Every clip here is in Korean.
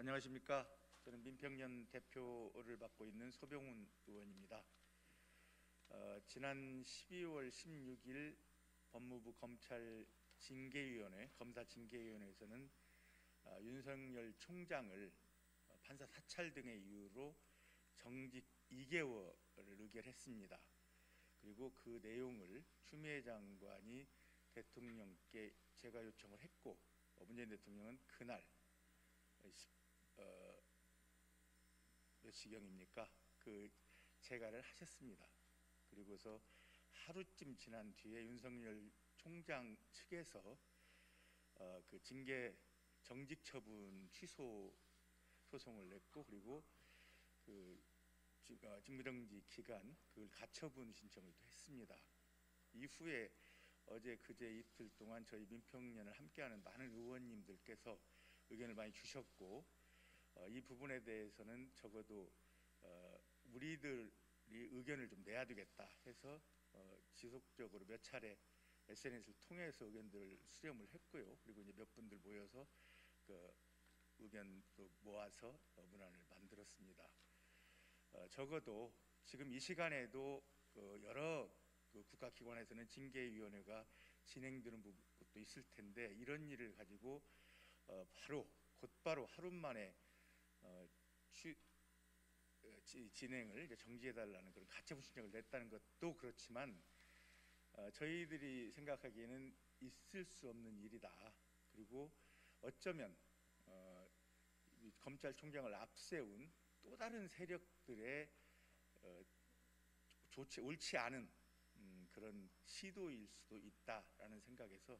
안녕하십니까. 저는 민평년 대표를 맡고 있는 소병훈 의원입니다. 지난 12월 16일 법무부 검찰징계위원회, 검사징계위원회에서는 윤석열 총장을 판사 사찰 등의 이유로 정직 2개월을 의결했습니다. 그리고 그 내용을 추미애 장관이 대통령께 제가 요청을 했고, 문재인 대통령은 그날 몇 시경입니까? 그 재가를 하셨습니다. 그리고서 하루쯤 지난 뒤에 윤석열 총장 측에서 그 징계 정직 처분 취소 소송을 냈고, 그리고 그 직무정지 기간 그걸 가처분 신청을 또 했습니다. 이후에 어제 그제 이틀 동안 저희 민평년을 함께하는 많은 의원님들께서 의견을 많이 주셨고, 이 부분에 대해서는 적어도 우리들이 의견을 좀 내야 되겠다 해서 지속적으로 몇 차례 SNS를 통해서 의견들을 수렴을 했고요. 그리고 이제 몇 분들 모여서 그 의견도 모아서 문안을 만들었습니다. 적어도 지금 이 시간에도 여러 국가기관에서는 징계위원회가 진행되는 부분도 있을 텐데, 이런 일을 가지고 곧바로 하루 만에 진행을 정지해달라는 그런 가처분 신청을 냈다는 것도 그렇지만, 저희들이 생각하기에는 있을 수 없는 일이다. 그리고 어쩌면 검찰총장을 앞세운 또 다른 세력들의 옳지 않은 그런 시도일 수도 있다라는 생각에서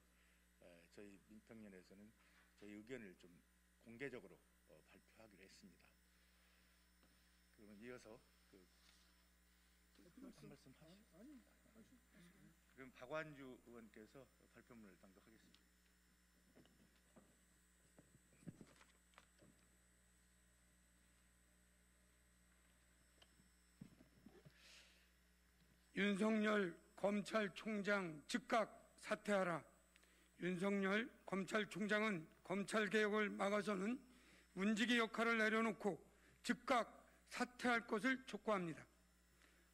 저희 민평년에서는 저희 의견을 좀 공개적으로 발표하기로 했습니다. 그러면 이어서 한 말씀 하시죠. 그럼 박완주 의원께서 발표문을 낭독하겠습니다. 윤석열 검찰총장 즉각 사퇴하라. 윤석열 검찰총장은 검찰개혁을 막아서는 문지기 역할을 내려놓고 즉각 사퇴할 것을 촉구합니다.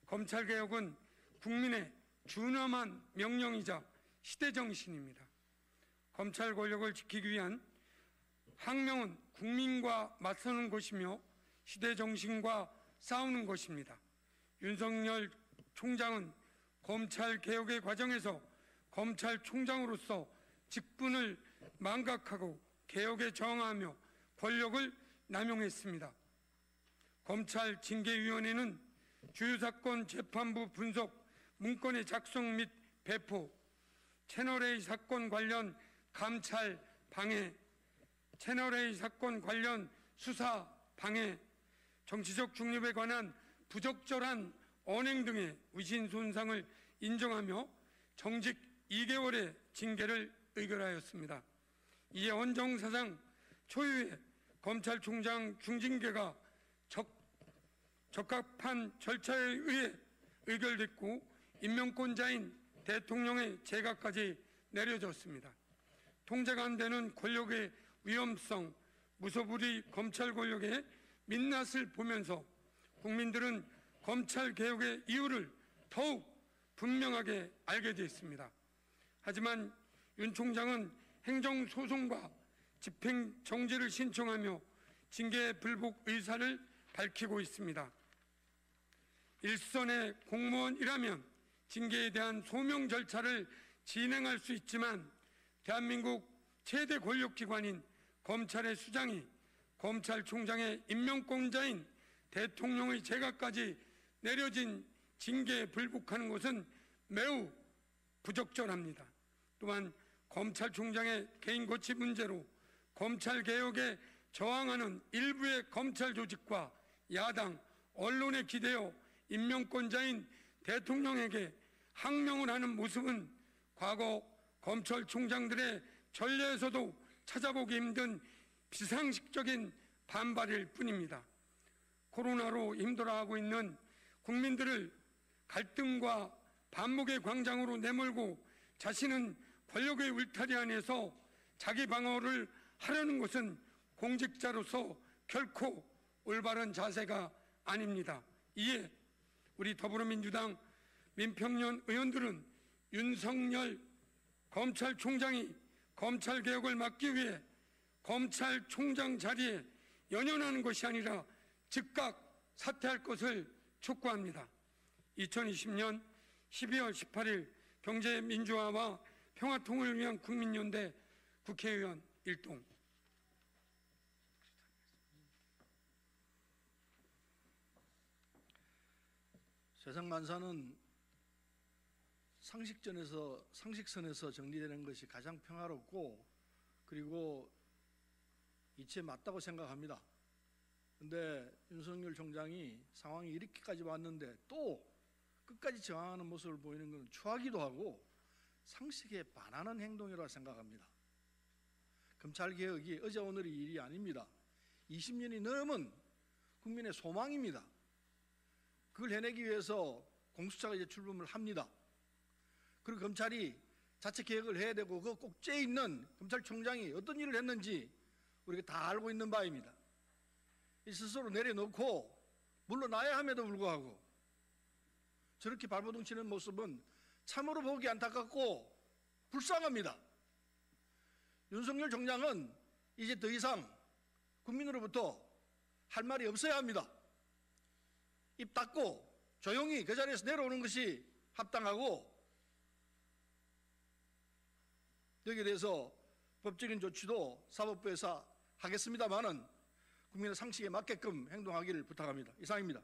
검찰개혁은 국민의 준엄한 명령이자 시대정신입니다. 검찰 권력을 지키기 위한 항명은 국민과 맞서는 것이며 시대정신과 싸우는 것입니다. 윤석열 총장은 검찰개혁의 과정에서 검찰총장으로서 직분을 망각하고 개혁에 저항하며 권력을 남용했습니다. 검찰징계위원회는 주요사건 재판부 분석 문건의 작성 및 배포, 채널A 사건 관련 감찰 방해, 채널A 사건 관련 수사 방해, 정치적 중립에 관한 부적절한 언행 등의 위신 손상을 인정하며 정직 2개월의 징계를 의결하였습니다. 이에 헌정사상 초유의 검찰총장 중징계가 적합한 절차에 의해 의결됐고, 임명권자인 대통령의 재가까지 내려졌습니다. 통제가 안 되는 권력의 위험성, 무소불위 검찰 권력의 민낯을 보면서 국민들은 검찰개혁의 이유를 더욱 분명하게 알게 되었습니다. 하지만 윤 총장은 행정소송과 집행정지를 신청하며 징계 불복 의사를 밝히고 있습니다. 일선의 공무원이라면 징계에 대한 소명 절차를 진행할 수 있지만, 대한민국 최대 권력기관인 검찰의 수장이 검찰총장의 임명권자인 대통령의 재가까지 내려진 징계에 불복하는 것은 매우 부적절합니다. 또한 검찰총장의 개인거치 문제로 검찰개혁에 저항하는 일부의 검찰 조직과 야당, 언론에 기대어 임명권자인 대통령에게 항명을 하는 모습은 과거 검찰총장들의 전례에서도 찾아보기 힘든 비상식적인 반발일 뿐입니다. 코로나로 힘들어하고 있는 국민들을 갈등과 반목의 광장으로 내몰고 자신은 권력의 울타리 안에서 자기 방어를 하려는 것은 공직자로서 결코 올바른 자세가 아닙니다. 이에 우리 더불어민주당 민평년 의원들은 윤석열 검찰총장이 검찰개혁을 막기 위해 검찰총장 자리에 연연하는 것이 아니라 즉각 사퇴할 것을 촉구합니다. 2020년 12월 18일 경제민주화와 평화통일을 위한 국민연대 국회의원 일동. 세상 만사는 상식선에서 정리되는 것이 가장 평화롭고 그리고 이치에 맞다고 생각합니다. 그런데 윤석열 총장이 상황이 이렇게까지 왔는데 또 끝까지 저항하는 모습을 보이는 것은 추하기도 하고 상식에 반하는 행동이라고 생각합니다. 검찰개혁이 어제 오늘의 일이 아닙니다. 20년이 넘은 국민의 소망입니다. 그걸 해내기 위해서 공수처가 이제 출범을 합니다. 그리고 검찰이 자체 개혁을 해야 되고 그 꼭지에 있는 검찰총장이 어떤 일을 했는지 우리가 다 알고 있는 바입니다. 스스로 내려놓고 물러나야 함에도 불구하고 저렇게 발버둥 치는 모습은 참으로 보기 안타깝고 불쌍합니다. 윤석열 총장은 이제 더 이상 국민으로부터 할 말이 없어야 합니다. 입 닫고 조용히 그 자리에서 내려오는 것이 합당하고 여기에 대해서 법적인 조치도 사법부에서 하겠습니다마는 국민의 상식에 맞게끔 행동하기를 부탁합니다. 이상입니다.